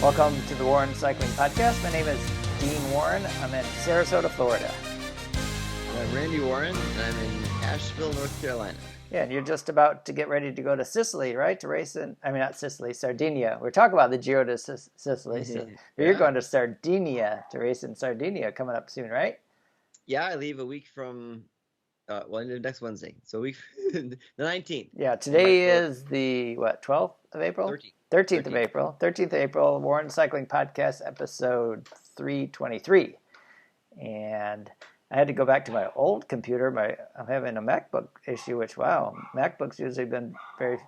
Welcome to the Warren Cycling Podcast. My name is Dean Warren. I'm in Sarasota, Florida. I'm Randy Warren, and I'm in Asheville, North Carolina. Yeah, and you're just about to get ready to go to Sicily, right? To race in, not Sicily, Sardinia. We're talking about the Giro de Sicily. So you're going to Sardinia to race in Sardinia coming up soon, right? Yeah, I leave a week from, next Wednesday. So a week, the 19th. Yeah, today is the, 12th of April? 13th of April. 13th of April, Warren Cycling Podcast, episode 323. And I had to go back to my old computer. I'm having a MacBook issue, which, MacBooks usually been very,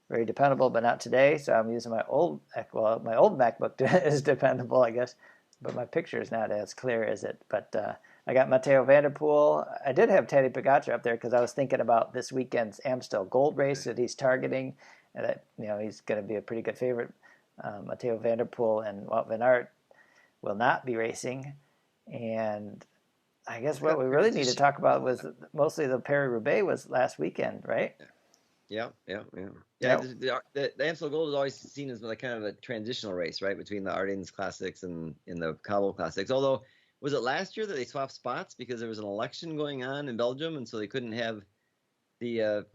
very dependable, but not today. So I'm using my old MacBook is dependable, I guess, but my picture is not as clear as it. But I got Matteo van der Poel. I did have Tadej Pogačar up there because I was thinking about this weekend's Amstel Gold race that he's targeting, and that he's going to be a pretty good favorite. Matteo van der Poel and Wout van Aert will not be racing, and I guess what we really need to talk about was mostly the Paris-Roubaix was last weekend, right? Yeah. The Amstel Gold is always seen as like kind of a transitional race, right, between the Ardennes Classics and the Cobble Classics. Although, was it last year that they swapped spots because there was an election going on in Belgium, and so they couldn't have the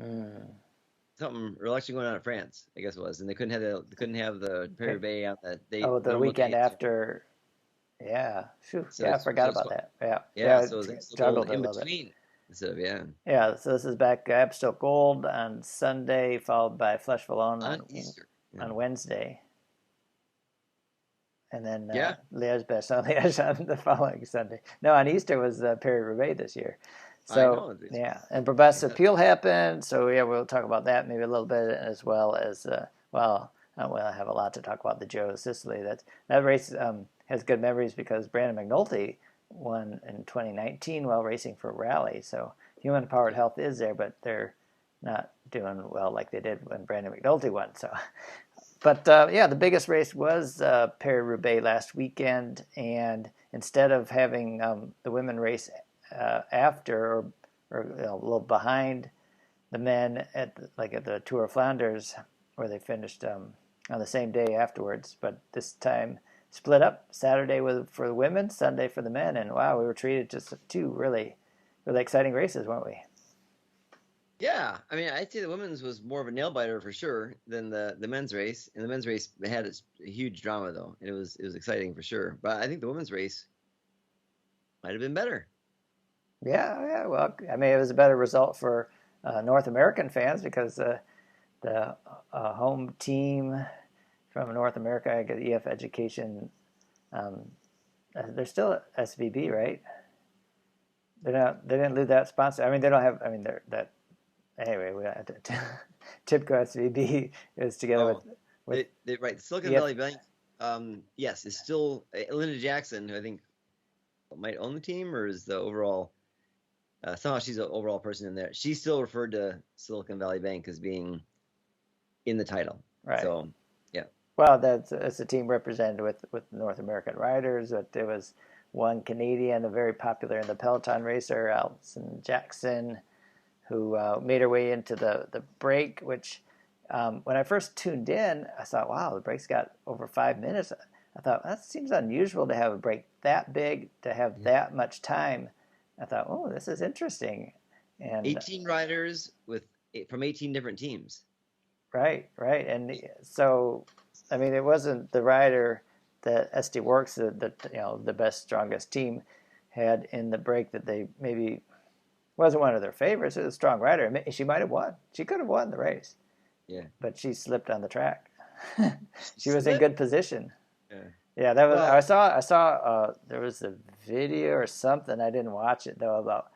election going on in France, I guess it was, and they couldn't have the Paris-Roubaix on that day. Oh, the weekend after. Yeah, I forgot about that. Yeah. So it's struggled in between. Yeah, so this is back Amstel Gold on Sunday, followed by Flèche Wallonne on Wednesday. And then Liège-Bastogne-Liège on the following Sunday. No, on Easter was Paris-Roubaix this year. So, and Brabanste Pijl happened. So, we'll talk about that maybe a little bit, as well as, I have a lot to talk about the Giro de Sicily. That race has good memories because Brandon McNulty won in 2019 while racing for Rally. So, human-powered health is there, but they're not doing well like they did when Brandon McNulty won. So, but the biggest race was Paris-Roubaix last weekend, and instead of having the women race after or a little behind the men at the Tour of Flanders, where they finished on the same day afterwards, but this time split up. Saturday for the women, Sunday for the men, and we were treated just two really, really exciting races, weren't we? Yeah, I mean, I'd say the women's was more of a nail biter for sure than the men's race. And the men's race had a huge drama though, and it was exciting for sure. But I think the women's race might have been better. Yeah. Well, I mean, it was a better result for North American fans because the home team from North America, I guess EF Education, they're still at SVB, right? They didn't lose that sponsor. I mean, they don't have. I mean, they're that. Anyway, we have to Tipco SVB is together with right. Silicon Valley Bank, yes, is still Linda Jackson, who I think might own the team, or is the overall. Somehow she's an overall person in there. She's still referred to Silicon Valley Bank as being in the title. Right. So, yeah. Well, that's a team represented with North American riders. But there was one Canadian, a very popular in the Peloton racer, Alison Jackson, who made her way into the break, which when I first tuned in, I thought, wow, the break's got over 5 minutes. I thought, that seems unusual to have a break that big, to have that much time. I thought, oh, this is interesting. And 18 riders from 18 different teams. Right. And so, I mean, it wasn't the rider that SD Works, the best, strongest team, had in the break that they maybe wasn't one of their favorites. It was a strong rider. She might have won. She could have won the race. Yeah. But she slipped on the track. She was in good position. Yeah. That was. I saw. There was a video or something. I didn't watch it though about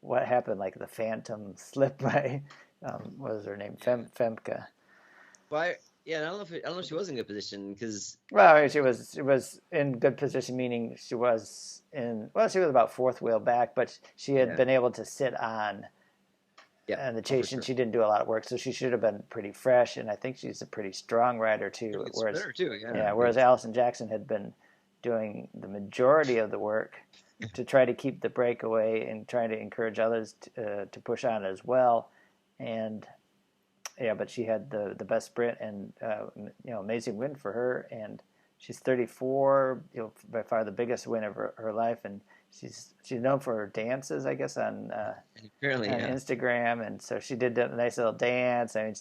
what happened. Like the phantom slip by. What was her name? Femke. Well, I don't know if she was in good position because. Well, I mean, she was in good position, meaning she was about fourth wheel back, but she had been able to sit on. Yeah, and the chase, and she didn't do a lot of work, so she should have been pretty fresh. And I think she's a pretty strong rider too. Whereas Alison Jackson had been doing the majority of the work to try to keep the breakaway and trying to encourage others to push on as well. And but she had the best sprint and amazing win for her. And she's 34. By far the biggest win of her life, and she's known for her dances, I guess, on apparently on Instagram, and so she did a nice little dance. I mean,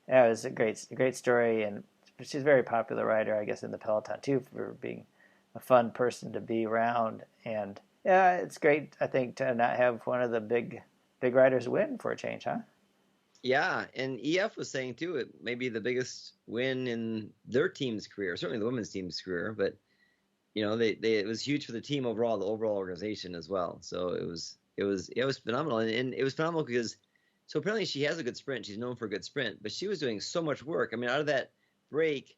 yeah, it was a great story, and she's a very popular rider, I guess, in the peloton too, for being a fun person to be around. And yeah, it's great, I think, to not have one of the big riders win for a change, huh? Yeah, and EF was saying too, it may be the biggest win in their team's career, certainly the women's team's career, but it was huge for the team overall, the overall organization as well. So it was phenomenal, and it was phenomenal because so apparently she has a good sprint. She's known for a good sprint, but she was doing so much work. I mean, out of that break,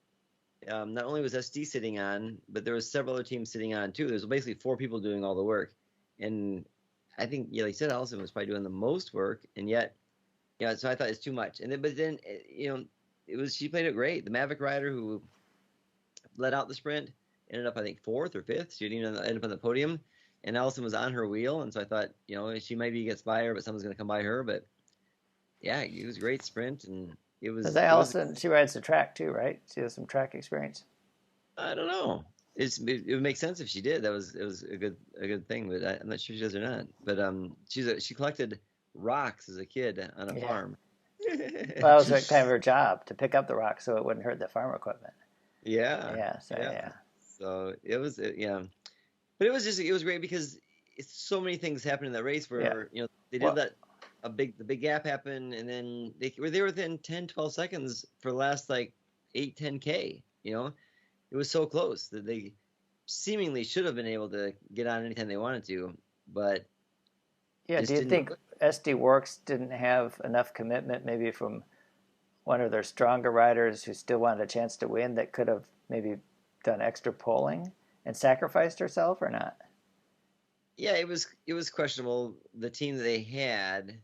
not only was SD sitting on, but there was several other teams sitting on too. There was basically 4 people doing all the work, and I think, like you said, Allison was probably doing the most work, and yet, so I thought it's too much. And then, she played it great. The Mavic rider who led out the sprint ended up, I think, 4th or 5th. She didn't end up on the podium, and Allison was on her wheel, and so I thought, she maybe gets by her, but someone's going to come by her. But yeah, it was a great sprint, and it was. Allison, she rides the track too, right? She has some track experience. I don't know. It would make sense if she did. It was a good thing, but I'm not sure she does or not. But she collected rocks as a kid on a farm. Well, that was kind of her job, to pick up the rocks so it wouldn't hurt the farm equipment. Yeah. So it was, but it was great because it's so many things happened in that race where they did the big gap happened, and then they were within 10-12 seconds for the last like 8-10K. It was so close that they seemingly should have been able to get on anytime they wanted to, but do you think SD Works didn't have enough commitment, maybe from one of their stronger riders who still wanted a chance to win, that could have maybe done extra pulling and sacrificed herself, or not? Yeah, it was questionable. The team that they had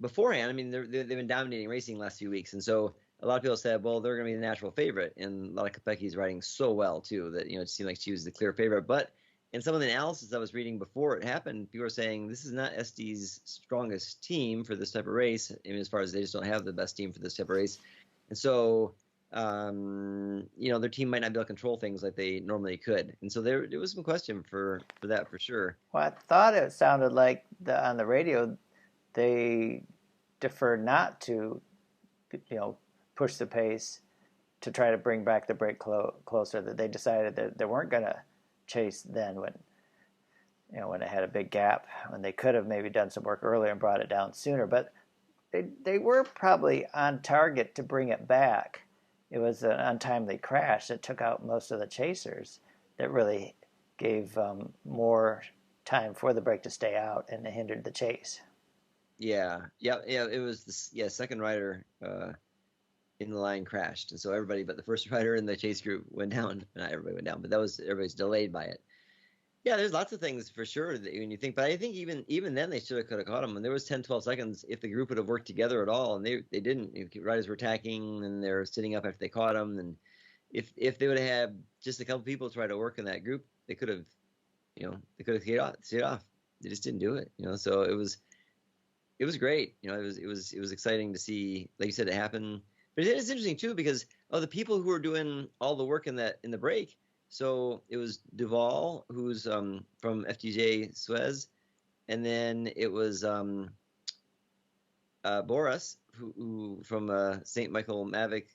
beforehand, I mean, they've been dominating racing the last few weeks, and so a lot of people said, well, they're going to be the natural favorite, and a lot of Kopecki's riding so well too that it seemed like she was the clear favorite. But in some of the analysis I was reading before it happened, people were saying this is not SD's strongest team for this type of race. I mean, as far as they just don't have the best team for this type of race, and so their team might not be able to control things like they normally could, and so there was some question for that for sure. Well, I thought it sounded like on the radio they deferred not to, push the pace to try to bring back the break closer. That they decided that they weren't going to chase then when it had a big gap, when they could have maybe done some work earlier and brought it down sooner. But they were probably on target to bring it back. It was an untimely crash that took out most of the chasers that really gave more time for the break to stay out, and it hindered the chase. Yeah. It was the second rider in the line crashed, and so everybody but the first rider in the chase group went down. Not everybody went down, but everybody's delayed by it. Yeah, there's lots of things for sure that when you think, but I think even then they could have caught them. And there was 10-12 seconds if the group would have worked together at all, and they didn't. Riders were attacking, and they're sitting up after they caught them. And if they would have had just a couple people try to work in that group, they could have, stayed off. They just didn't do it, So it was great. It was exciting to see, like you said, it happen. But it's interesting too because of the people who were doing all the work in the break. So it was Duval, who's from FDJ Suez, and then it was Boris, who from St. Michael Mavic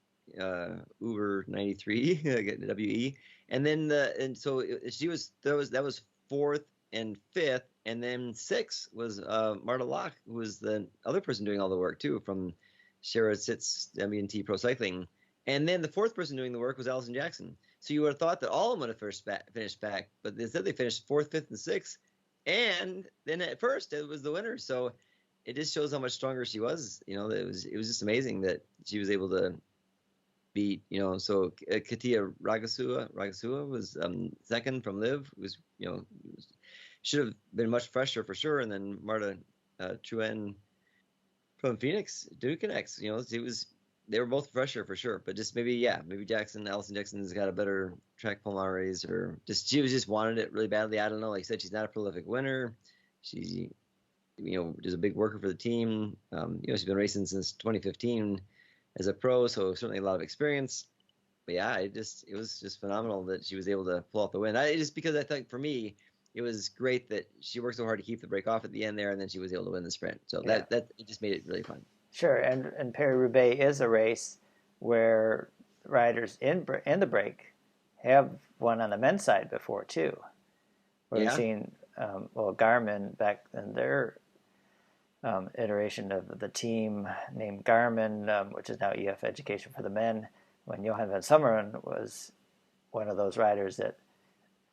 Uber 93 WE, and then so that was 4th and 5th, and then 6th was Marta Locke, who was the other person doing all the work too from Shara Sitz W&T Pro Cycling. And then the 4th person doing the work was Allison Jackson. So you would have thought that all of them would have finished back, but instead they finished 4th, 5th, and 6th. And then at first it was the winner. So it just shows how much stronger she was. It was just amazing that she was able to beat. So Katia Ragasua was second from Liv. Was should have been much fresher for sure. And then Marta Truen from Phoenix Dukenex. They were both fresher for sure, but just maybe Allison Jackson's got a better track palmares, or she just wanted it really badly. I don't know. Like I said, she's not a prolific winner. She, is a big worker for the team. She's been racing since 2015 as a pro, so certainly a lot of experience. yeah, it was just phenomenal that she was able to pull off the win. Just because I think for me, it was great that she worked so hard to keep the break off at the end there, and then she was able to win the sprint. So that it just made it really fun. Sure, and Paris-Roubaix is a race where riders in the break have won on the men's side before too. We've seen Garmin back in their iteration of the team named Garmin, which is now EF Education for the Men, when Johan van Summeren was one of those riders that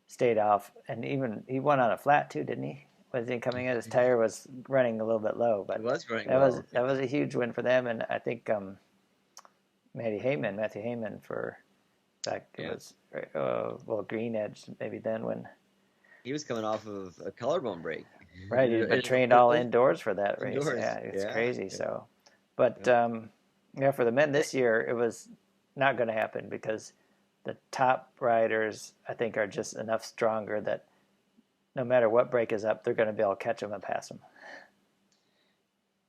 stayed off, and even he won on a flat too, didn't he? Was he coming in? His tire was running a little bit low, but it was running that was a huge win for them, and I think Matthew Hayman for back it was Green Edge maybe then when he was coming off of a collarbone break. Right, he'd been trained all indoors for that race. Indoors. Yeah, it's crazy. Yeah. So, but for the men this year, it was not going to happen because the top riders, I think, are just enough stronger that no matter what break is up, they're going to be able to catch them and pass them.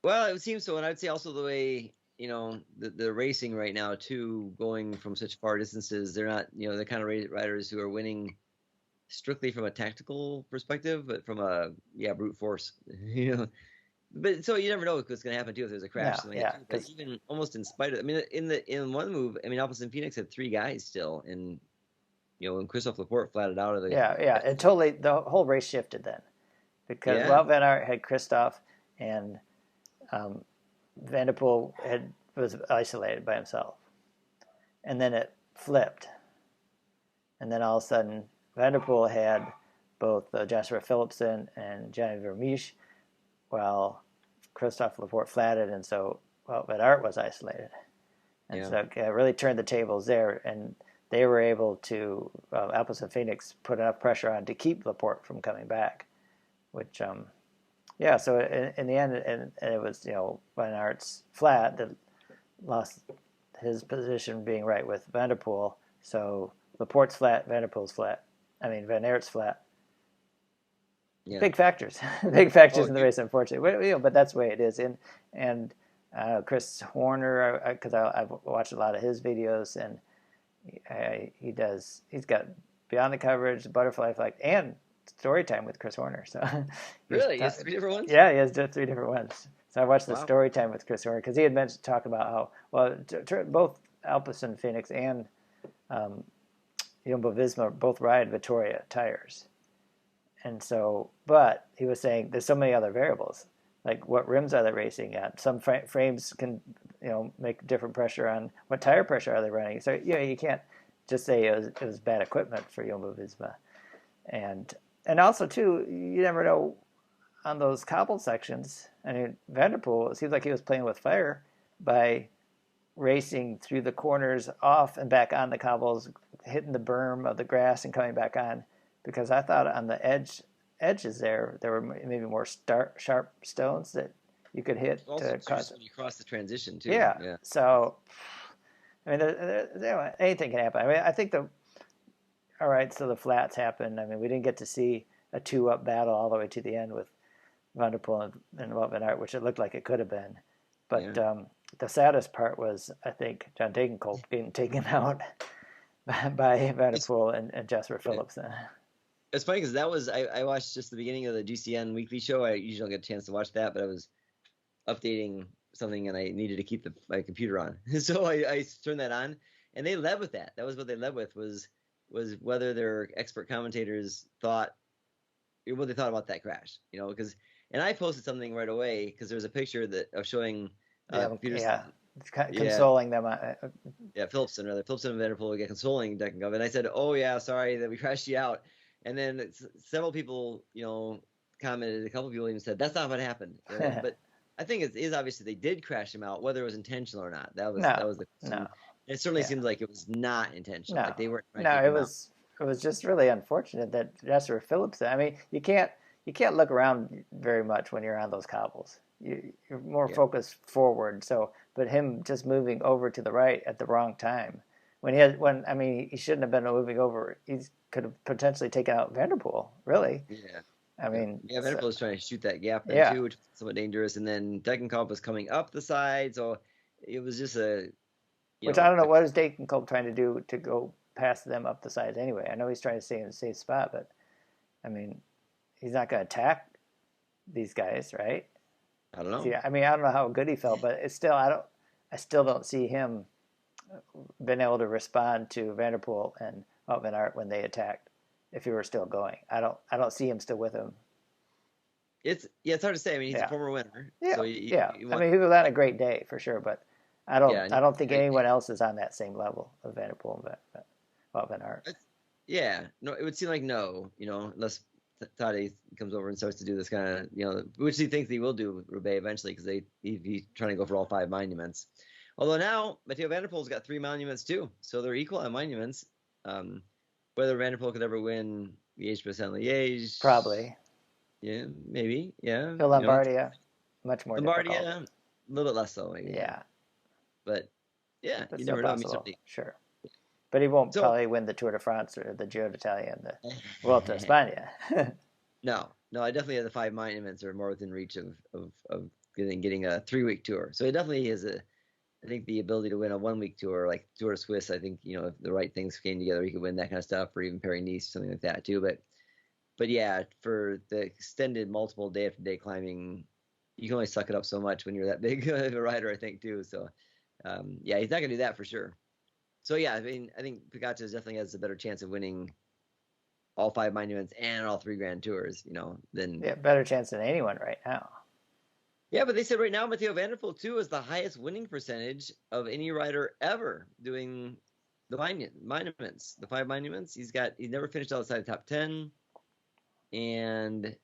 Well, it seems so, and I'd say also the way the racing right now too, going from such far distances, they're not the kind of riders who are winning strictly from a tactical perspective, but from a brute force, But so you never know what's going to happen too if there's a crash. But even almost in spite of, in one move, Alpecin Phoenix had 3 guys still, and when Christophe Laporte flatted out of the it totally the whole race shifted then because Van Aert had Christophe and Van der Poel was isolated by himself, and then it flipped, and then all of a sudden Van der Poel had both Jasper Philipsen and Gianni Vermeersch, while Christophe Laporte flatted, and so Van Aert was isolated, and so it really turned the tables there, and they were able to Alpecin Phoenix put enough pressure on to keep Laporte from coming back, which so in the end, and it was Van Aert's flat that lost his position being right with Van der Poel, so Laporte's flat, Van Aert's flat. Yeah. Big factors in the race, unfortunately. But that's the way it is. And Chris Horner, because I've watched a lot of his videos, and he's got Beyond the Coverage, Butterfly Effect, and Story Time with Chris Horner. So really, he has 3 different ones. Yeah, he has 3 different ones. So I watched the Story Time with Chris Horner because he had talk about how both Alpecin Phoenix and Jumbo-Visma both ride Vittoria tires. And so, but he was saying there's so many other variables, like what rims are they racing at? Some frames can, make different pressure on what tire pressure are they running. So, you can't just say it was bad equipment for Jumbo-Visma. And also, too, you never know on those cobbled sections. Van der Poel, it seems like he was playing with fire by racing through the corners off and back on the cobbles, hitting the berm of the grass and coming back on. Because I thought on the edges there were maybe more sharp stones that you could hit. Also, when you cross the transition too. Yeah. So, anything can happen. I think all right. So the flats happened. We didn't get to see a 2-up battle all the way to the end with Van der Poel and Van Aert, which it looked like it could have been. But the saddest part was, I think, John Degenkolb getting taken out by Van der Poel and Jasper Philipsen. It's funny because that was I watched just the beginning of the GCN weekly show. I usually don't get a chance to watch that, but I was updating something and I needed to keep my computer on, so I turned that on, and they led with that. That was what they led with was whether their expert commentators thought what they thought about that crash. Because I posted something right away because there was a picture of showing consoling them. Philipsen and Van der Poel get consoling Degenkolb, and I said, "Oh yeah, sorry that we crashed you out." And then several people, commented. A couple of people even said that's not what happened. But I think it is obvious that they did crash him out, whether it was intentional or not. That was the question. It certainly seems like it was not intentional. Like they weren't. It was just really unfortunate that Jasper Philipsen. You can't look around very much when you're on those cobbles. You're more focused forward. So, but him just moving over to the right at the wrong time he shouldn't have been moving over. He could have potentially taken out Van der Poel, really. Yeah. Van der Poel was trying to shoot that gap there too, which was somewhat dangerous. And then Degenkolb was coming up the side, so it was just Which I don't know what is Degenkolb trying to do to go past them up the sides anyway. I know he's trying to stay in a safe spot, but I mean, he's not going to attack these guys, right? I don't know. See, I mean, I don't know how good he felt, but it's still I still don't see him being able to respond to Van der Poel and Wout van Aert when they attacked. If he were still going, I don't see him still with him. It's hard to say. I mean, he's a former winner. Yeah, so I mean, he was on a great day for sure, but I don't think anyone else is on that same level of Van der Poel and Wout van Aert. Yeah, no, it would seem like no, unless Tadej comes over and starts to do this kind of, which he thinks he will do Roubaix eventually because he's trying to go for all 5 monuments. Although now Matteo Van der Poel's got 3 monuments too, so they're equal on monuments. Whether Van der Poel could ever win Liège-Bastogne-Liège, probably. Yeah, maybe. Yeah. Lombardia, much more Lombardia, difficult. a little bit less so, maybe. Yeah. But yeah, that's you never know. Sure. But he won't probably win the Tour de France or the Giro d'Italia and the Vuelta a España. No, I definitely have the 5 monuments are more within reach of getting a 3-week tour. So he definitely has I think the ability to win a 1-week tour, like Tour de Suisse. I think if the right things came together, he could win that kind of stuff, or even Paris-Nice, something like that too. But yeah, for the extended multiple day after day climbing, you can only suck it up so much when you're that big of a rider, I think too. So yeah, he's not gonna do that for sure. So yeah, I mean, I think Pogačar definitely has a better chance of winning all 5 monuments and all 3 Grand Tours, than better chance than anyone right now. Yeah, but they said right now Matteo Van der Poel too is the highest winning percentage of any rider ever doing the monuments, the 5 monuments. He's never finished outside the top 10, and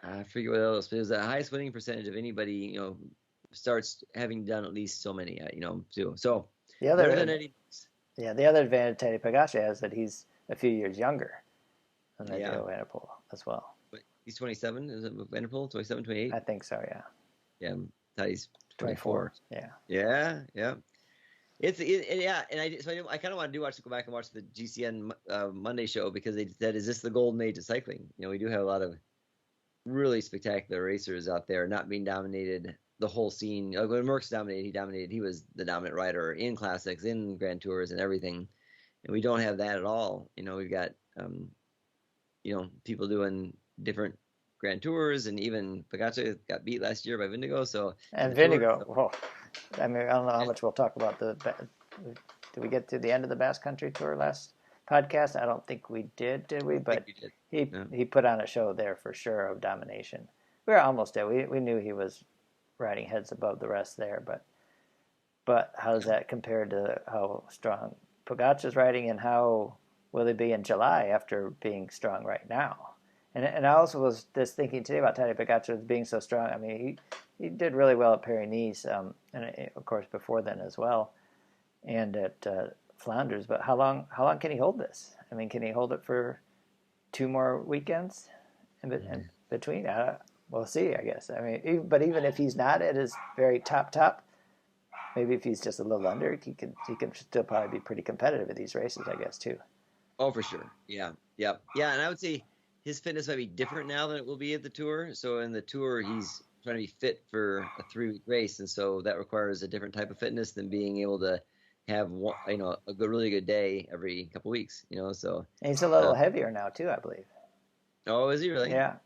I forget what else, but it was the highest winning percentage of anybody, starts having done at least so many, too. So the other advantage Tadej Pogačar has that he's a few years younger than Matteo Van der Poel as well. He's 27. Is it Van der Poel? 27, 28? I think so, yeah. Yeah, Tadej's 24. Yeah. Yeah. And I kind of want to go back and watch the GCN Monday show because they said, is this the golden age of cycling? We do have a lot of really spectacular racers out there not being dominated the whole scene. When Merckx dominated. He was the dominant rider in classics, in Grand Tours, and everything. And we don't have that at all. We've got, people doing different Grand Tours, and even Pogačar got beat last year by Vindigo. And Vindigo, I mean, I don't know how much we'll talk about did we get to the end of the Basque Country Tour last podcast? I don't think we did we? But he put on a show there for sure of domination. We were almost there. We knew he was riding heads above the rest there, but how does that compare to how strong Pogačar's riding, and how will they be in July after being strong right now? And I also was just thinking today about Tadej Pogačar being so strong. I mean, he did really well at Paris-Nice, and of course before then as well, and at Flanders. But how long can he hold this? I mean, can he hold it for 2 more weekends in between? We'll see, I guess. I mean, even if he's not at his very top, maybe if he's just a little under, he can still probably be pretty competitive at these races, I guess, too. Oh, for sure. Yeah. And I would say his fitness might be different now than it will be at the Tour. So in the Tour, he's trying to be fit for a 3-week race, and so that requires a different type of fitness than being able to have a really good day every couple weeks. So and he's a little heavier now too, I believe. Oh, is he really? Yeah.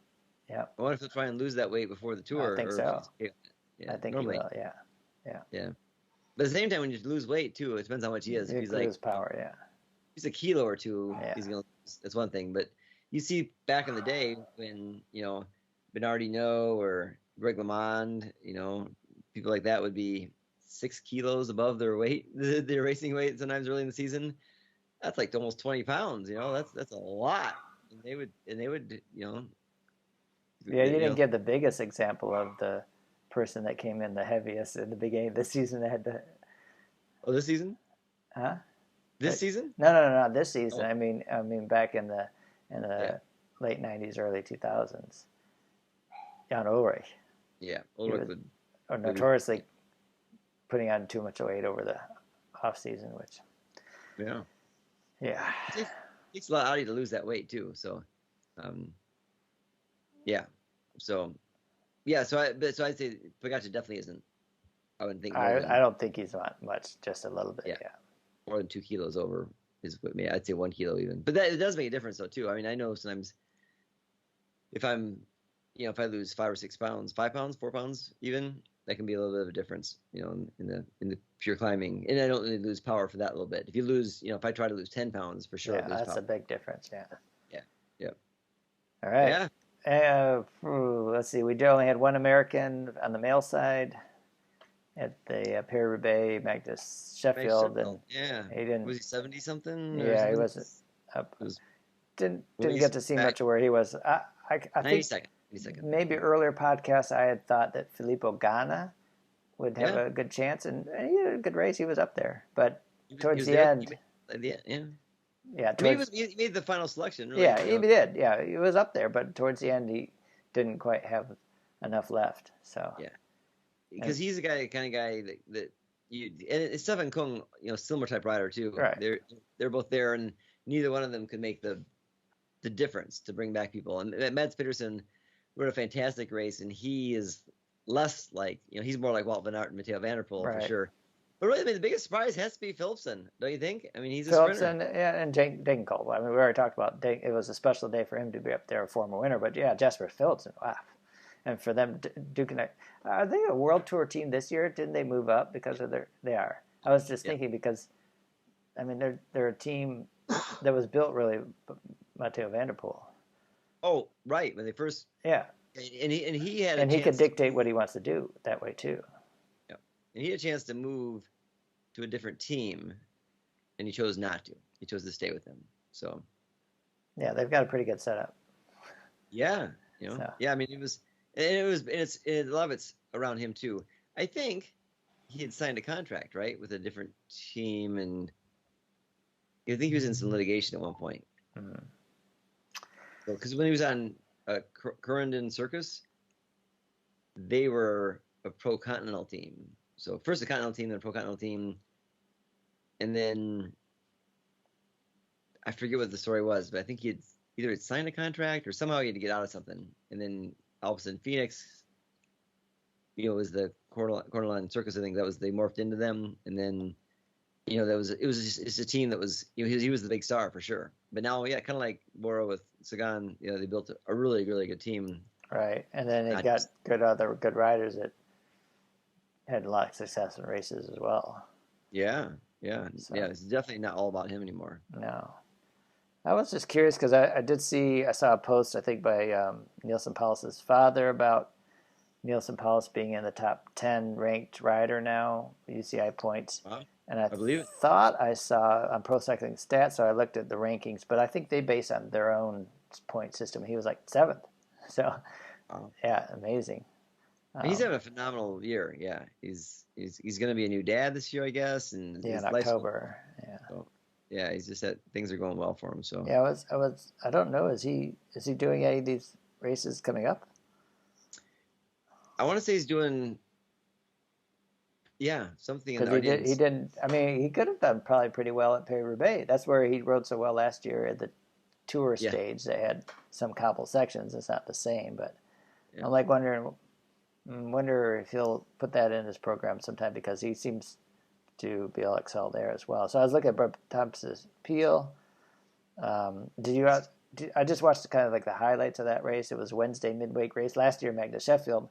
I wonder if he'll try and lose that weight before the Tour. I think so. Yeah, I think normally. He will. Yeah. But at the same time, when you lose weight too, it depends how much he is. If he's lose power. Yeah. He's a kilo or 2. Yeah. He's gonna. That's one thing, but you see back in the day when Bernard Hinault or Greg LeMond, people like that would be 6 kilos above their weight, their racing weight sometimes early in the season. That's like almost 20 pounds. That's a lot. And they would. Yeah, you didn't give the biggest example of the person that came in the heaviest in the beginning of the season. That had the. Oh, this season? Huh? This season? No, not this season. Oh. I mean, back in the late '90s, early 2000s. Jan Ulrich. Yeah, Ulrich would notoriously putting on too much weight over the off season, which. Yeah. Yeah. It takes a lot out of you to lose that weight too. So, yeah. So I'd say Pogačar definitely isn't I wouldn't think I don't think he's not much, just a little bit. Yeah. More than 2 kilos over is what me. I'd say 1 kilo even. But that it does make a difference though too. I mean, I know sometimes if if I lose 5 or 6 pounds, 5 pounds, 4 pounds even, that can be a little bit of a difference, in the pure climbing. And I don't really lose power for that little bit. If you lose, if I try to lose 10 pounds, for sure, Yeah, lose that's power. a big difference. Yeah. Yeah. All right. Yeah. Let's see. We only had one American on the male side at the Paris-Roubaix, Magnus Sheffield, and he didn't. Was he 70 something? Yeah, he wasn't up. Didn't get to see much of where he was. I think 92nd. Maybe earlier podcasts I had thought that Filippo Ganna would have a good chance, and he had a good race. He was up there, but towards the end, he made the final selection. Really, yeah, he did. Yeah, he was up there, but towards the end, he didn't quite have enough left. So because he's the kind of guy that you and it's Stefan Kung, similar type rider too. Right. They're both there, and neither one of them could make the difference to bring back people. And Mads Pedersen rode a fantastic race, and he is less like he's more like Wout van Aert and Matteo van der Poel for sure. But really, I mean, the biggest surprise has to be Philipsen, don't you think? I mean, he's a sprinter. And Degenkolb. I mean, we already talked about it was a special day for him to be up there, a former winner. But yeah, Jasper Philipsen, wow. And for them, are they a World Tour team this year? Didn't they move up because of they are? I was just thinking because, I mean, they're a team that was built really Matteo van der Poel. Oh, right. When they first. Yeah. And he had and he could dictate what he wants to do that way too. Yeah, and he had a chance to move to a different team, and he chose not to. He chose to stay with them. So. Yeah, they've got a pretty good setup. Yeah, yeah. I mean, it's a lot of it's around him too. I think he had signed a contract right with a different team, and I think he was in some litigation at one point. Mm-hmm. Because when he was on Corendon Circus, they were a pro continental team. So first a continental team, then a pro continental team, and then I forget what the story was, but I think he had either signed a contract or somehow he had to get out of something, and then all of a sudden Phoenix, was the Cornerline Circus. I think they morphed into them, and then it was just a team that was he was the big star for sure. But now kind of like Bora with Sagan, they built a really really good team. Right, and then they got good riders that had a lot of success in races as well. Yeah. It's definitely not all about him anymore. No, I was just curious because I saw a post I think by Nielsen Paulus's father about Nielsen Paulus being in the top 10 ranked rider now, UCI points. Wow. And I thought I saw on Pro Cycling Stats, so I looked at the rankings, but I think they base on their own point system. He was like 7th. So, yeah, amazing. He's having a phenomenal year. Yeah, he's going to be a new dad this year, I guess, and in October. Yeah. So, yeah, he's just that things are going well for him. So yeah, I don't know. Is he doing any of these races coming up? I want to say he's doing. Yeah, something in the Ardennes. He didn't. I mean, he could have done probably pretty well at Paris-Roubaix. That's where he rode so well last year at the tour stage. They had some cobble sections. It's not the same, but I'm like wonder if he'll put that in his program sometime because he seems to be able to excel there as well. So I was looking at Brabanste Pijl. I just watched kind of like the highlights of that race. It was Wednesday midweek race last year. Magnus Sheffield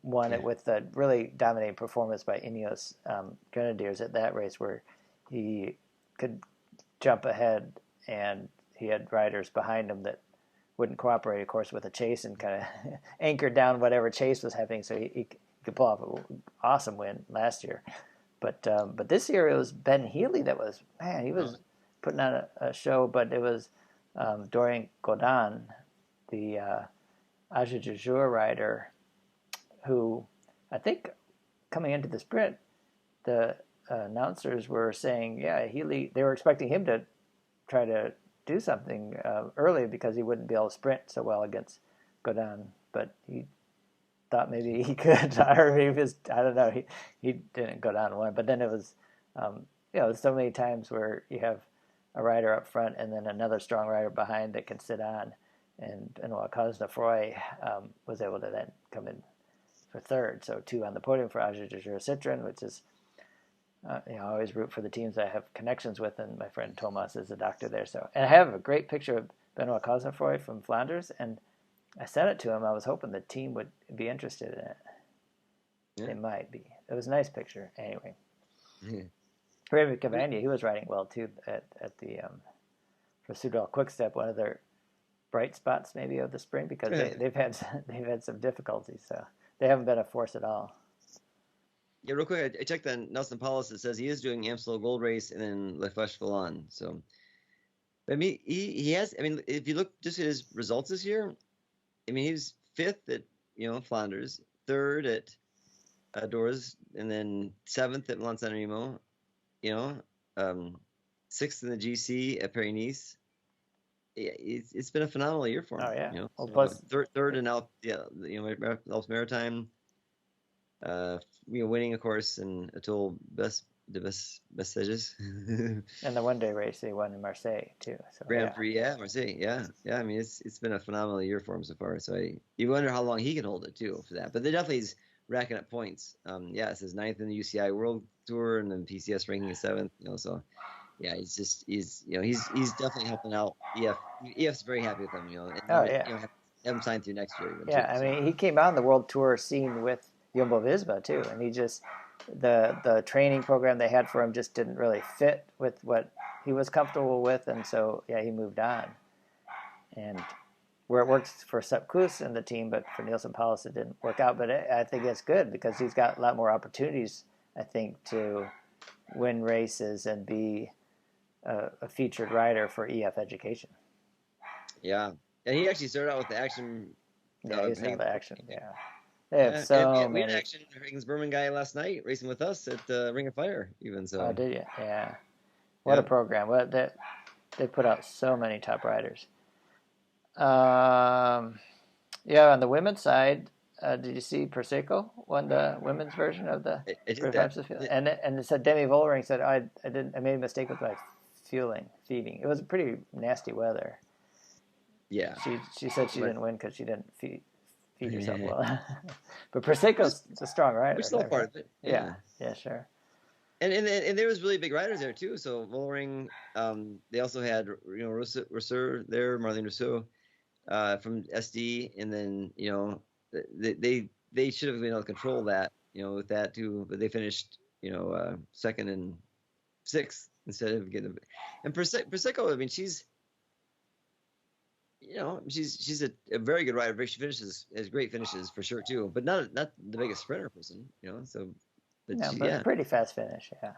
won it with a really dominating performance by Ineos Grenadiers at that race where he could jump ahead and he had riders behind him that wouldn't cooperate, of course, with the chase and kind of anchored down whatever chase was happening. So he could pull off an awesome win last year. But this year it was Ben Healy that was, he was putting on a show, but it was Dorian Godin, the Age du Jour rider, who I think coming into the sprint, the announcers were saying, Healy, they were expecting him to try to do something early because he wouldn't be able to sprint so well against Godin, but he thought maybe he could. I don't know, he didn't go down one, but then it was, so many times where you have a rider up front and then another strong rider behind that can sit on, and Cosnefroy was able to then come in for third. So 2 on the podium for Age de Jura Citroën, which is, I always root for the teams I have connections with, and my friend Thomas is a doctor there. So, and I have a great picture of Benoit Cosnefroy from Flanders, and I sent it to him. I was hoping the team would be interested in it. Yeah. They might be. It was a nice picture. Anyway. Yeah. Raymond Cavagna, he was riding well too at the for Soudal Quickstep, one of their bright spots maybe of the spring, because they've had some difficulties, so they haven't been a force at all. Yeah, real quick, I checked on Nelson Paulus. It says he is doing Amstel Gold Race and then Le Flèche Wallonne. So, I mean, he has. I mean, if you look just at his results this year, I mean, he was 5th at Flanders, 3rd at Doors, and then 7th at Milan San Remo. 6th in the GC at Paris-Nice. Yeah, it's been a phenomenal year for him. Oh yeah. Well, plus third in Alps Maritime. Winning, of course, and Etoile de Bessages. And the one-day race they won in Marseille too. So, Grand Prix, Marseille, yeah. I mean, it's been a phenomenal year for him so far. So you wonder how long he can hold it too for that. But they definitely is racking up points. It says 9th in the UCI World Tour, and then PCS ranking is 7th. So yeah, he's definitely helping out. EF's very happy with him. Have him signed through next year. I mean, he came on the World Tour scene with Jumbo-Visma too, and he just the training program they had for him just didn't really fit with what he was comfortable with, and so he moved on. And where it worked for Sepp Kuss and the team, but for Neilson Paulus it didn't work out. But I think it's good because he's got a lot more opportunities, I think, to win races and be a featured rider for EF Education. Yeah, and he actually started out with the action. Yeah, he's not the action. Yeah. We had action. Higgins Berman guy last night racing with us at Ring of Fire, even so. Oh, did you? Yeah. What a program! They put out so many top riders. On the women's side, did you see Prosecco won the women's version of the Brabanste Pijl? And it said Demi Vollering said I made a mistake with my feeding. It was pretty nasty weather. Yeah. She said she didn't win because she didn't feed herself well. But Prosecco's a strong rider. We're still part of it. Yeah, sure. And there was really big riders there too. So Vollering, they also had Rousseau there, Marlene Rousseau from SD, and then they should have been able to control that with that too, but they finished 2nd and 6th instead of getting. And Prosecco, I mean, she's a very good rider. She has great finishes for sure too, but not the biggest sprinter person, So, but a pretty fast finish, yeah.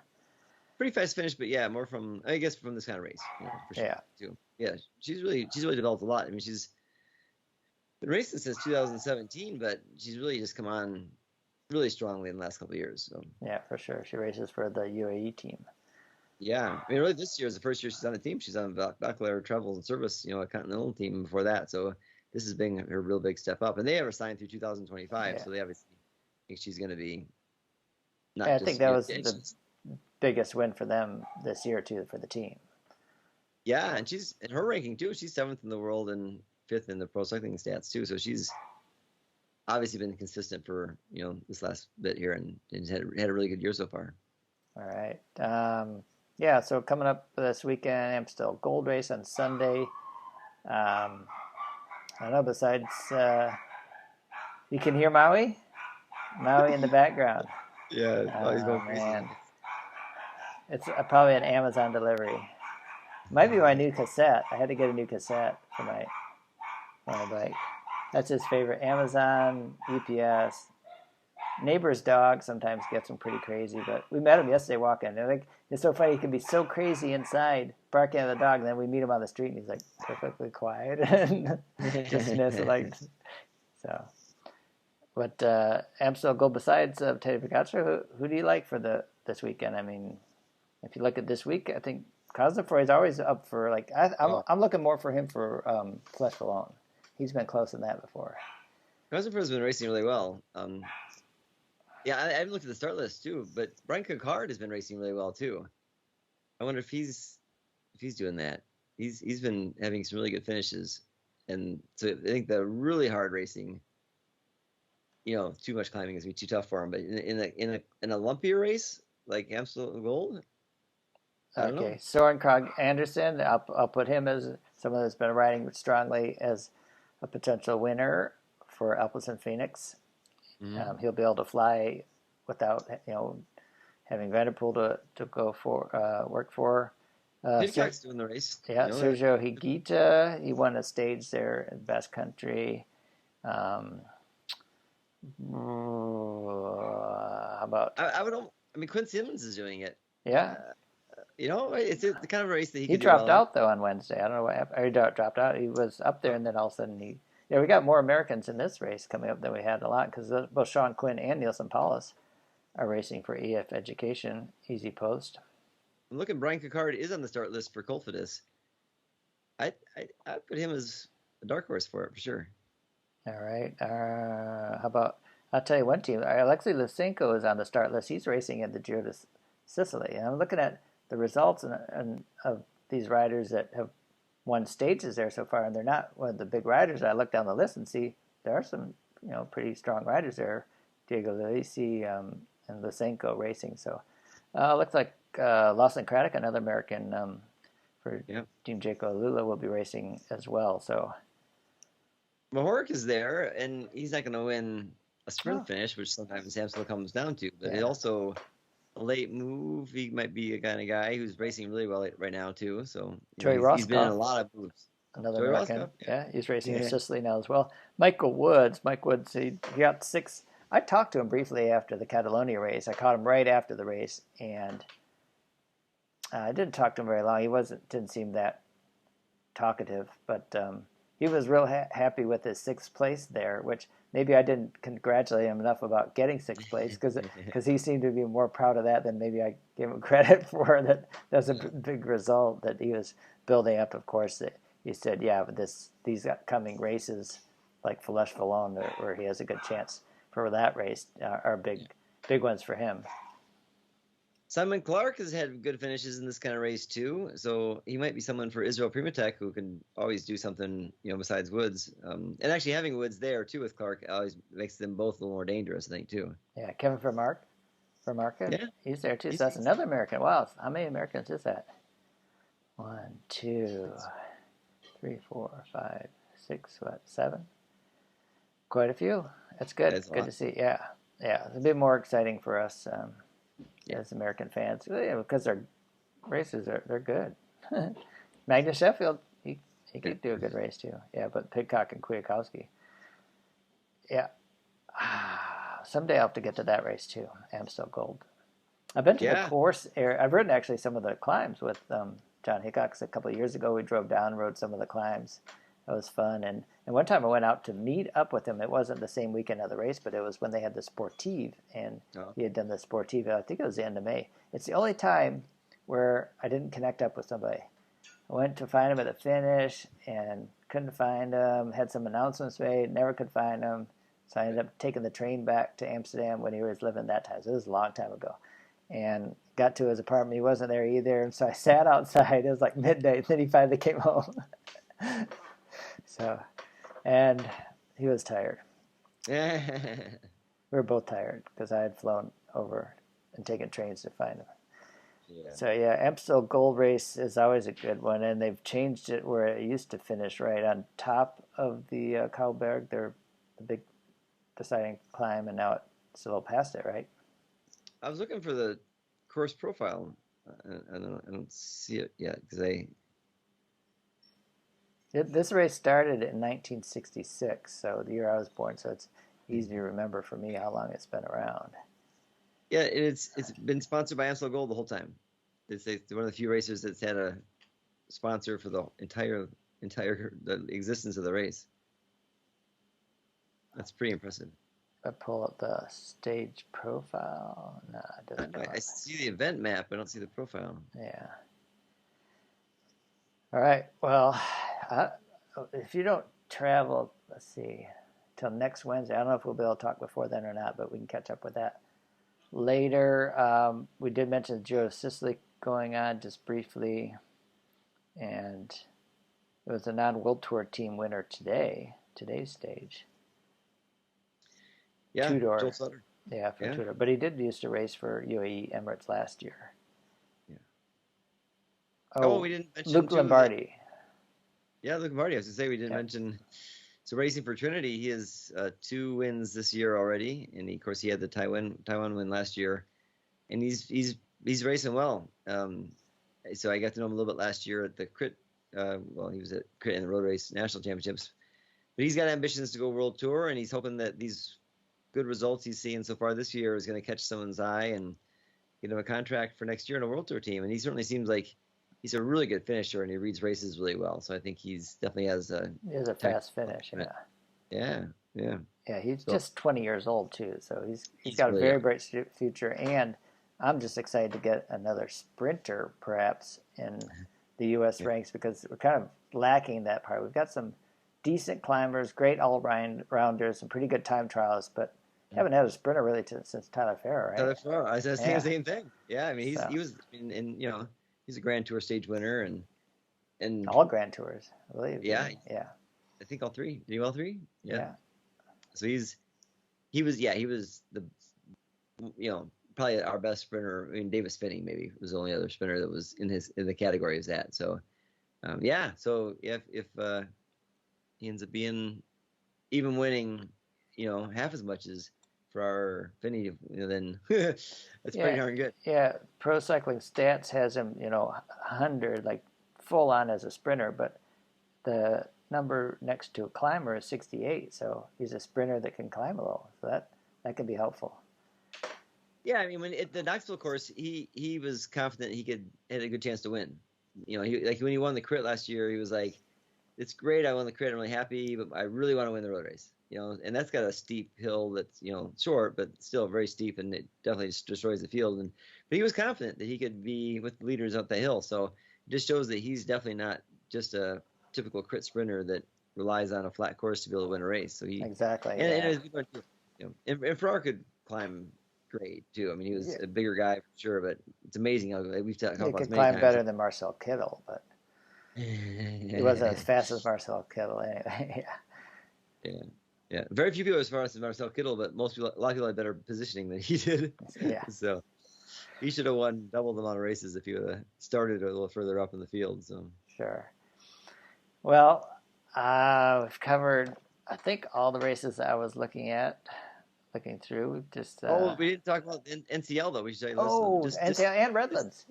Pretty fast finish, but more from this kind of race, for sure. Too. Yeah, she's really developed a lot. I mean, she's been racing since 2017, but she's really just come on really strongly in the last couple of years. So yeah, for sure, she races for the UAE team. Yeah, I mean, really, this year is the first year she's on the team. She's on Bachelor Travels and Service, a Continental team before that. So this has been her real big step up, and they have her signed through 2025. So they obviously think she's going to be. I think that was the biggest win for them this year too, for the team. Yeah, and she's in her ranking too. She's 7th in the world and 5th in the pro cycling stats too. So she's obviously been consistent for this last bit here, and had a really good year so far. All right. So coming up this weekend, Amstel Gold Race on Sunday. I don't know, besides, you can hear Maui in the background. Yeah, he's going crazy. Man. It's probably an Amazon delivery. Might be my new cassette. I had to get a new cassette for my bike. That's his favorite. Amazon, UPS. Neighbor's dog sometimes gets him pretty crazy, but we met him yesterday walking. And it's so funny. He can be so crazy inside, barking at the dog, and then we meet him on the street, and he's like perfectly quiet and dismissive, so. But Amstel Gold, besides Tadej Pogačar, who do you like for this weekend? I mean, if you look at this week, I think Cosnefroy is always up for I'm looking more for him for Flèche Wallonne. He's been close in that before. Cosnefroy's been racing really well. I haven't looked at the start list too, but Brian Coquard has been racing really well too. I wonder if he's doing that. He's been having some really good finishes, and so I think the really hard racing too much climbing is gonna be too tough for him. But in a lumpier race like Amstel Gold, I don't know. Soren Kragh Andersen, I'll put him as someone that's been riding strongly as a potential winner for Alpecin Phoenix. Mm-hmm. He'll be able to fly without having Vanderpool to go for work for. Pidcock's doing the race. Yeah, Sergio Higuita, he won a stage there in Basque Country. How about? I mean, Quinn Simmons is doing it. Yeah. It's the kind of race that he dropped out though on Wednesday. I don't know what happened. Or he dropped out. He was up there, and then all of a sudden we got more Americans in this race coming up than we had a lot because both Sean Quinn and Nielsen Paulus are racing for EF Education Easy Post. I'm looking. Brian Cocard is on the start list for Cofidis. I put him as a dark horse for it for sure. All right. How about? I'll tell you one team. Alexei Lysenko is on the start list. He's racing at the Giro de Sicily, and I'm looking at the results of these riders that have won stages there so far, and they're not one of the big riders. I look down the list and see there are some pretty strong riders there. Diego Lisi and Lysenko racing. So looks like Lawson Craddock, another American for Team Jayco Lula, will be racing as well. So Mahork is there, and he's not going to win a sprint finish, which sometimes Amstel comes down to. But it also a late move. He might be a kind of guy who's racing really well right now too. So he's been in a lot of moves. Another American. He's racing in Sicily now as well. Mike Woods, he got 6. I talked to him briefly after the Catalonia race. I caught him right after the race, and I didn't talk to him very long. He didn't seem that talkative, but he was real happy with his 6th place there, which maybe I didn't congratulate him enough about getting 6th place because he seemed to be more proud of that than maybe I gave him credit for. That's a big result that he was building up. Of course, that he said, but these upcoming races like Fleche-Wallonne, where he has a good chance for that race, are big ones for him. Simon Clark has had good finishes in this kind of race too, so he might be someone for Israel Primatech who can always do something, besides Woods. And actually having Woods there too with Clark always makes them both a little more dangerous, I think, too. Yeah, Kevin Vermarken, he's there too. So that's another American. Wow, how many Americans is that? 1, 2, 3, 4, 5, 6, 7? Quite a few. That's good. It's good to see. Yeah, it's a bit more exciting for us. As American fans, because their races they're good. Magnus Sheffield, he could do a good race too. Yeah, but Pidcock and Kwiatkowski. Yeah, someday I'll have to get to that race too. Amstel Gold. I've been to the course area. I've ridden actually some of the climbs with John Hickox a couple of years ago. We drove down, rode some of the climbs. That was fun. And one time I went out to meet up with him. It wasn't the same weekend of the race, but it was when they had the Sportive, and he had done the Sportive. I think it was the end of May. It's the only time where I didn't connect up with somebody. I went to find him at the finish and couldn't find him. Had some announcements made, never could find him. So I ended up taking the train back to Amsterdam when he was living that time. So it was a long time ago. And got to his apartment. He wasn't there either. And so I sat outside. It was like midnight. Then he finally came home. So, and he was tired. We were both tired because I had flown over and taken trains to find him. Yeah. So Amstel Gold Race is always a good one, and they've changed it where it used to finish right on top of the Kauberg, the big deciding climb, and now it's a little past it, right? I was looking for the course profile. I don't see it yet because This race started in 1966, so the year I was born, so it's easy to remember for me how long it's been around. Yeah, it's been sponsored by Amstel Gold the whole time. It's one of the few racers that's had a sponsor for the entire the existence of the race. That's pretty impressive. I pull up the stage profile. No, it doesn't. I see the event map. I don't see the profile. Yeah. All right. Well, if you don't travel, let's see, till next Wednesday. I don't know if we'll be able to talk before then or not, but we can catch up with that later. We did mention the Giro of Sicily going on just briefly, and it was a non-World Tour team winner today's stage. Yeah, Tudor. Joel Sutter. Yeah, for Tudor. But he did used to race for UAE Emirates last year. Yeah. Oh, we didn't mention Luke Lombardi. Luke Lombardi. I was going to say we didn't mention. So racing for Trinity, he has 2 wins this year already, and of course he had the Taiwan win last year, and he's racing well. So I got to know him a little bit last year at the Crit. He was at Crit and the Road Race National Championships, but he's got ambitions to go World Tour, and he's hoping that these good results he's seeing so far this year is going to catch someone's eye and get him a contract for next year in a World Tour team. And he certainly seems like he's a really good finisher, and he reads races really well. So I think he's definitely has a fast finish. Yeah. Yeah, he's just 20 years old too, so he's got a very bright future. And I'm just excited to get another sprinter, perhaps in the U.S. ranks, because we're kind of lacking that part. We've got some decent climbers, great all-rounders, some pretty good time trials, but haven't had a sprinter really since Tyler Farrar, right? Tyler Farrar, I was saying the same thing. Yeah, I mean he was he's a Grand Tour stage winner and all Grand Tours, I believe. Yeah, yeah. I think all 3. Did he all 3? Yeah. So he was the probably our best sprinter. I mean, Davis Finning maybe was the only other sprinter that was in the category as that. So so if he ends up being even winning, half as much as for our Finney, then that's pretty darn good. Yeah, Pro Cycling Stats has him, 100 like full on as a sprinter, but the number next to a climber is 68, so he's a sprinter that can climb a little, so that can be helpful. Yeah, I mean, when at the Knoxville course, he was confident he had a good chance to win. When he won the Crit last year, he was like, "It's great, I won the Crit, I'm really happy, but I really want to win the road race." And that's got a steep hill that's short, but still very steep, and it definitely just destroys the field. But he was confident that he could be with the leaders up the hill, so it just shows that he's definitely not just a typical Crit sprinter that relies on a flat course to be able to win a race. So exactly. And Farrar could climb great too. I mean, he was a bigger guy for sure, but it's amazing how we've talked about. He could climb better than Marcel Kittel, but he wasn't as fast as Marcel Kittel anyway. Yeah. Very few people as fast as Marcel Kittel, but a lot of people had better positioning than he did. Yeah. So he should have won double the amount of races if he would have started a little further up in the field. So sure. Well, we've covered, I think, all the races that I was looking through. We've just we didn't talk about NCL though. We should NCL and Redlands.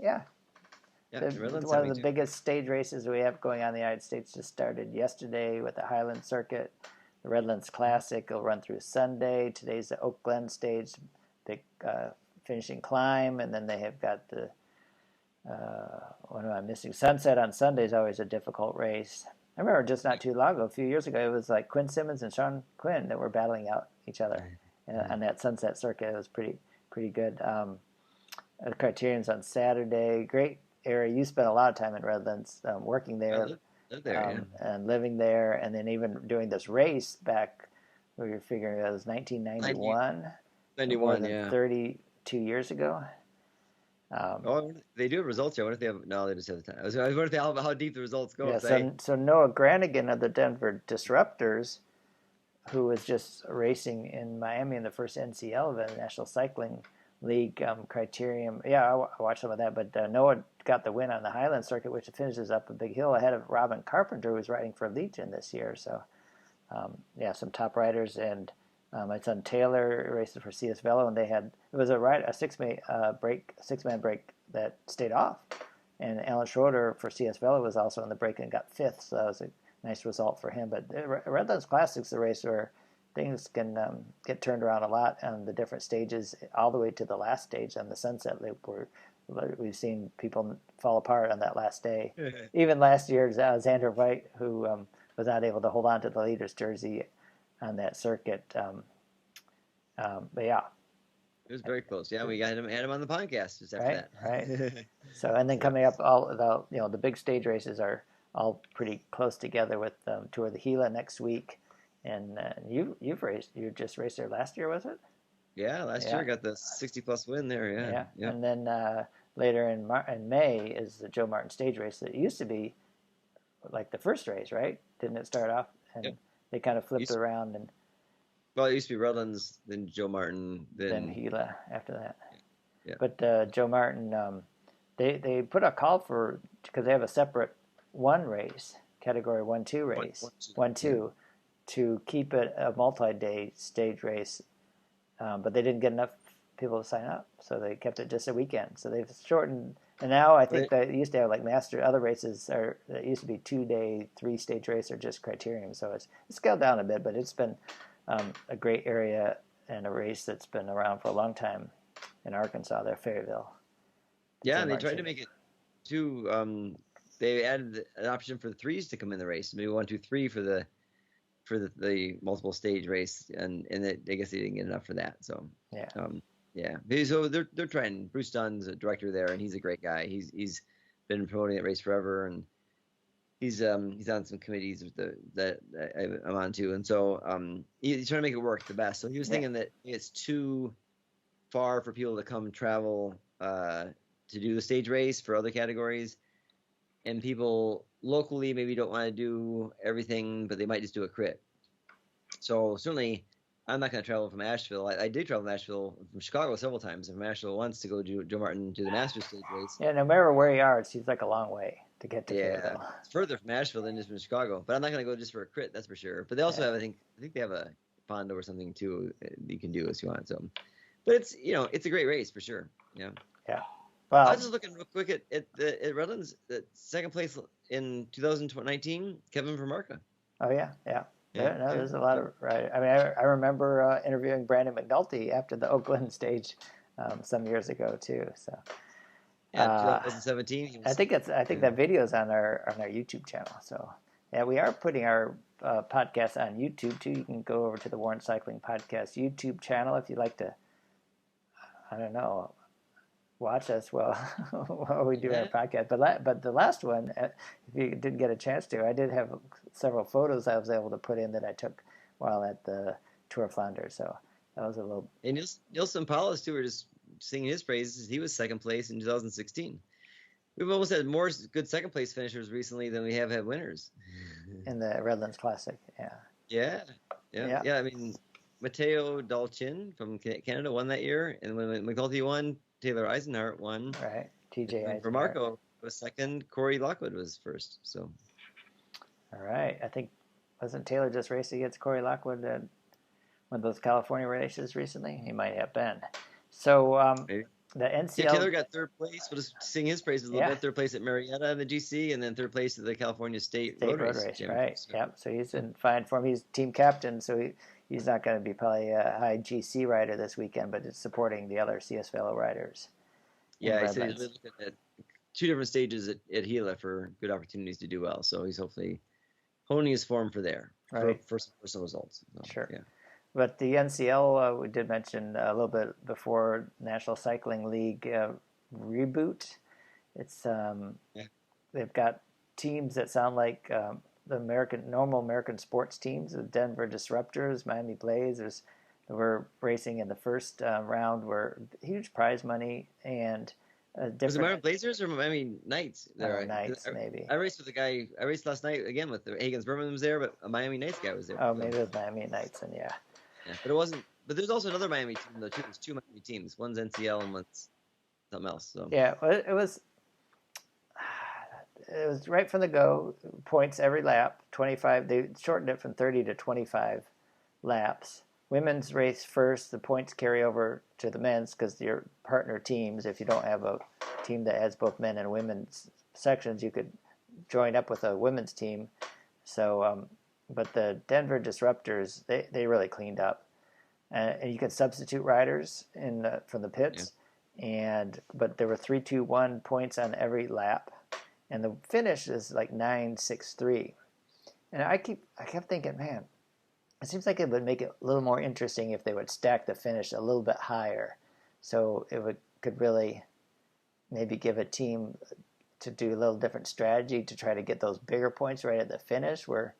Redlands, one of the biggest stage races we have going on in the United States just started yesterday with the Highland Circuit. The Redlands Classic will run through Sunday. Today's the Oak Glen stage, big finishing climb, and then they have got the what am I missing? Sunset on Sunday is always a difficult race. I remember just not too long ago, a few years ago, it was like Quinn Simmons and Sean Quinn that were battling out each other on that Sunset Circuit. It was pretty good. The Criterion's on Saturday. Great area. You spent a lot of time in Redlands working there. And living there, and then even doing this race back, we were figuring it was 1991. 32 years ago. They do have results here. I wonder if they have. No, they just have the time. I wonder if they have how deep the results go. Yeah, so Noah Granigan of the Denver Disruptors, who was just racing in Miami in the first NCL event, National Cycling League Criterium. Yeah, I watched some of that, but Noah got the win on the Highland Circuit, which finishes up a big hill ahead of Robin Carpenter, who was riding for Legion this year. So, some top riders, and my son Taylor races for CS Velo, and it was a six-man break that stayed off, and Alan Schroeder for CS Velo was also in the break and got fifth, so that was a nice result for him. But Redlands Classic's the race where things can get turned around a lot on the different stages, all the way to the last stage on the Sunset Loop, where we've seen people fall apart on that last day. Even last year, Xander White, who was not able to hold on to the leader's jersey on that circuit. But yeah. It was very close. Yeah, we had him on the podcast just after that. Right. So, and then coming up, all the big stage races are all pretty close together with Tour of the Gila next week. And you just raced there last year, was it? Yeah, last year I got the 60-plus win there. Yeah. And then later in May is the Joe Martin stage race that used to be like the first race, right? Didn't it start off? And they kind of flipped around, and Well, it used to be Redlands, then Joe Martin, then Gila after that. Yeah. But Joe Martin, they put a call for, because they have a separate one race, category 1-2 race, 1-2, to keep it a multi-day stage race, but they didn't get enough people to sign up, so they kept it just a weekend. So they've shortened, and now I think they used to have like other races that used to be 2-day, 3-stage race or just criterium. So it's scaled down a bit, but it's been a great area and a race that's been around for a long time in Arkansas, there, Fayetteville. Yeah, and they tried to make it too. They added an option for the threes to come in the race, maybe 1, 2, 3 for the multiple stage race, and I guess they didn't get enough for that. So yeah. So they're trying. Bruce Dunn's a director there, and he's a great guy. He's been promoting that race forever, and he's on some committees that I'm on too, and so he's trying to make it work the best. So he was thinking that it's too far for people to come travel to do the stage race for other categories, and people locally maybe don't want to do everything, but they might just do a crit. So certainly, I'm not going to travel from Asheville. I did travel from Asheville, from Chicago several times, and from Asheville once to go do Joe Martin to the Masters stage race. Yeah, no matter where you are, it seems like a long way to get to Fayetteville. It's further from Asheville than just from Chicago, but I'm not going to go just for a crit, that's for sure. But they also have, I think they have a Fondo or something too you can do if you want. So, but it's it's a great race for sure. Yeah. Well, I was just looking real quick at Redlands, second place in 2019, Kevin Vermarka. Oh yeah. There's a lot of right. I mean, I remember interviewing Brandon McNulty after the Oakland stage some years ago too. So 2017. I think that video is on our YouTube channel. So yeah, we are putting our podcast on YouTube too. You can go over to the Warren Cycling Podcast YouTube channel if you'd like to. I don't know. Watch us while we do our podcast. But the last one, if you didn't get a chance to, I did have several photos I was able to put in that I took while at the Tour of Flanders. So that was a little. And Nilson Paulus too. We're just singing his praises. He was second place in 2016. We've almost had more good second place finishers recently than we have had winners. In the Redlands Classic, yeah. I mean, Matteo Dalchin from Canada won that year, and when McNulty won, Taylor Eisenhart won. Right, TJ Eisenhart. Vermarko was second. Corey Lockwood was first. So. All right, I think wasn't Taylor just racing against Corey Lockwood at one of those California races recently? He might have been. So Maybe. The NCL. Yeah, Taylor got third place. We'll just sing his praises a little bit. Third place at Marietta in the GC, and then third place at the California State Road Race. Right. So. Yep. So he's in fine form. He's team captain, so he's not going to be probably a high GC rider this weekend, but it's supporting the other CS fellow riders. Yeah, I said he's looking at 2 different stages at Gila for good opportunities to do well. So he's hopefully honing his form for there for some personal results. So, sure. Yeah. But the NCL, we did mention a little bit before, National Cycling League reboot. It's they've got teams that sound like the normal American sports teams. The Denver Disruptors, Miami Blazers, were racing in the first round, were huge prize money and different. Was it Miami Blazers or Miami Knights? Knights, maybe. I raced with a guy. I raced last night again with the Higgins Berman was there, but a Miami Knights guy was there. Oh, maybe it was Miami Knights, and yeah. Yeah, but it wasn't. But there's also another Miami team though too. There's 2 Miami teams. One's NCL and one's something else. So yeah, it was right from the go. Points every lap. 25. They shortened it from 30 to 25 laps. Women's race first. The points carry over to the men's because your partner teams. If you don't have a team that has both men and women's sections, you could join up with a women's team. So. But the Denver Disruptors, they really cleaned up, and you can substitute riders from the pits, but there were 3-2-1 points on every lap, and the finish is like 9-6-3, and I kept thinking, man, it seems like it would make it a little more interesting if they would stack the finish a little bit higher, so could really maybe give a team to do a little different strategy to try to get those bigger points right at the finish where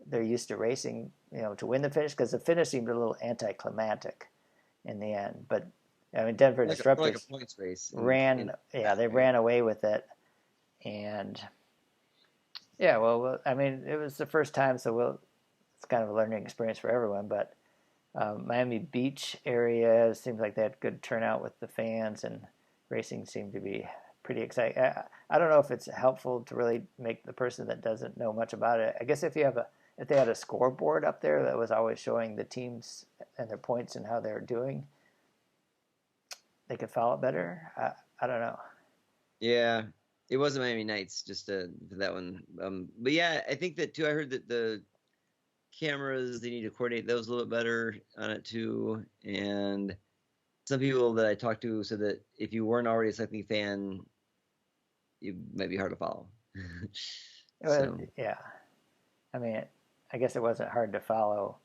they're used to racing, to win the finish, because the finish seemed a little anticlimactic in the end. But I mean, Denver Disruptors like a points race ran away with it, and well, I mean, it was the first time, so it's kind of a learning experience for everyone. But Miami Beach area seems like they had good turnout with the fans, and racing seemed to be pretty exciting. I don't know if it's helpful to really make the person that doesn't know much about it. I guess if they had a scoreboard up there that was always showing the teams and their points and how they're doing, they could follow it better. I don't know. Yeah, it wasn't Miami Nights, just for that one. But yeah, I think that too. I heard that the cameras, they need to coordinate those a little bit better on it too. And some people that I talked to said that if you weren't already a cycling fan, it might be hard to follow. Yeah. I mean, I guess it wasn't hard to follow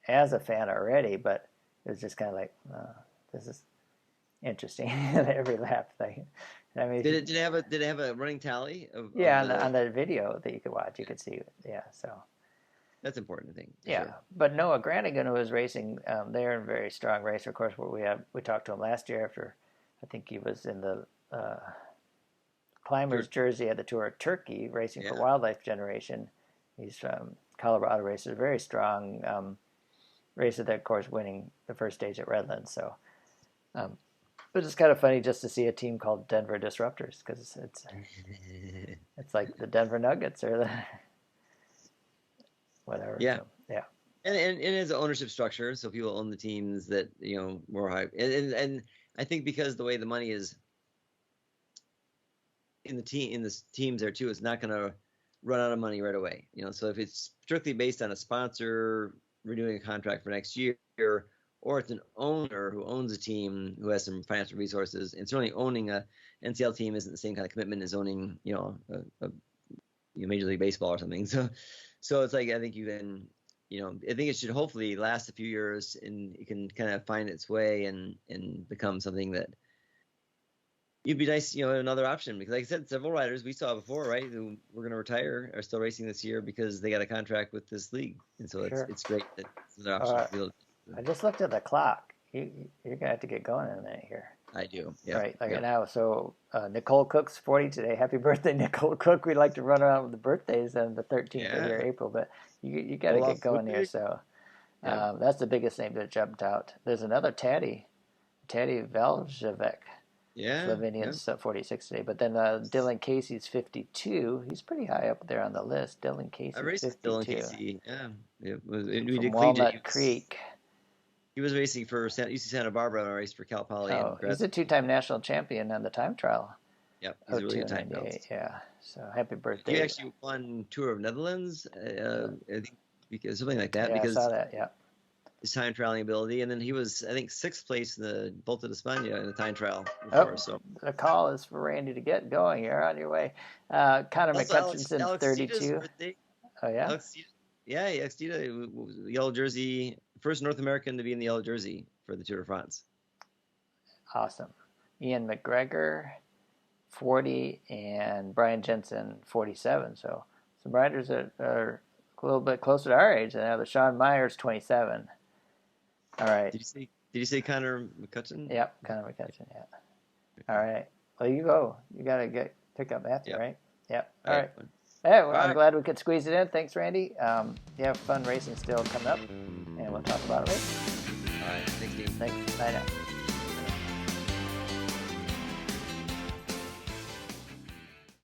as a fan already, but it was just kind of like, this is interesting. Every lap thing. I mean, did it have a running tally? On the video that you could watch, you could see. Yeah, so that's important, I think. Yeah, sure. But Noah Granigan, who was racing there, a very strong racer. Of course, we talked to him last year after, I think he was in the climber's jersey at the Tour of Turkey, racing for Wildlife Generation. He's from Colorado racer, very strong racer. That, of course, winning the first stage at Redlands. So, but it's kind of funny just to see a team called Denver Disruptors, because it's like the Denver Nuggets or the whatever. Yeah. So, yeah. And it has an ownership structure, so people own the teams that, more high. And I think because the way the money is in the teams there too, it's not going to run out of money right away. So if it's strictly based on a sponsor renewing a contract for next year, or it's an owner who owns a team who has some financial resources, and certainly owning a NCL team isn't the same kind of commitment as owning, a Major League Baseball or something. So it's like, I think you can, I think it should hopefully last a few years, and it can kind of find its way and become something that it'd be nice, another option. Because like I said, several riders we saw before, right, who were going to retire are still racing this year because they got a contract with this league. And so it's great that it's another option. I just looked at the clock. You're going to have to get going in a minute here. I do. Yeah. Right, now. So Nicole Cook's 40 today. Happy birthday, Nicole Cook. We like to run around with the birthdays on the 13th of here, April, but you got to get going here. So that's the biggest name that jumped out. There's another Taddy Veljevec. Yeah. Slovenian's 46 today. But then Dylan Casey's 52. He's pretty high up there on the list. Dylan Casey's 52. Dylan Casey. Yeah. From Walnut Creek. He was racing for UC Santa Barbara and raced for Cal Poly. He's a two-time national champion on the time trial. Yep, he's really good time trial. Yeah, so happy birthday. He actually won Tour of Netherlands, I think, because something like that. Yeah, because I saw that, yeah. His time trialing ability, and then he was, I think, 6th place in the Volta d'Espana in the time trial before. So the call is for Randy to get going. You're on your way. Connor McCutcheon's 32. Oh, yeah? Alex Dita, yellow jersey, first North American to be in the yellow jersey for the Tour de France. Awesome. Ian McGregor, 40, and Brian Jensen, 47. So some riders that are a little bit closer to our age. And now the Sean Myers, 27. All right. Did you say Connor McCutcheon? Yep, Connor McCutcheon, yeah. All right. Well, you go. You got to pick up Matthew, right? Yep. All right. Hey, well, I'm glad we could squeeze it in. Thanks, Randy. You have fun racing still coming up, and we'll talk about it later. All right. Thanks, Dean. Thanks. Bye now.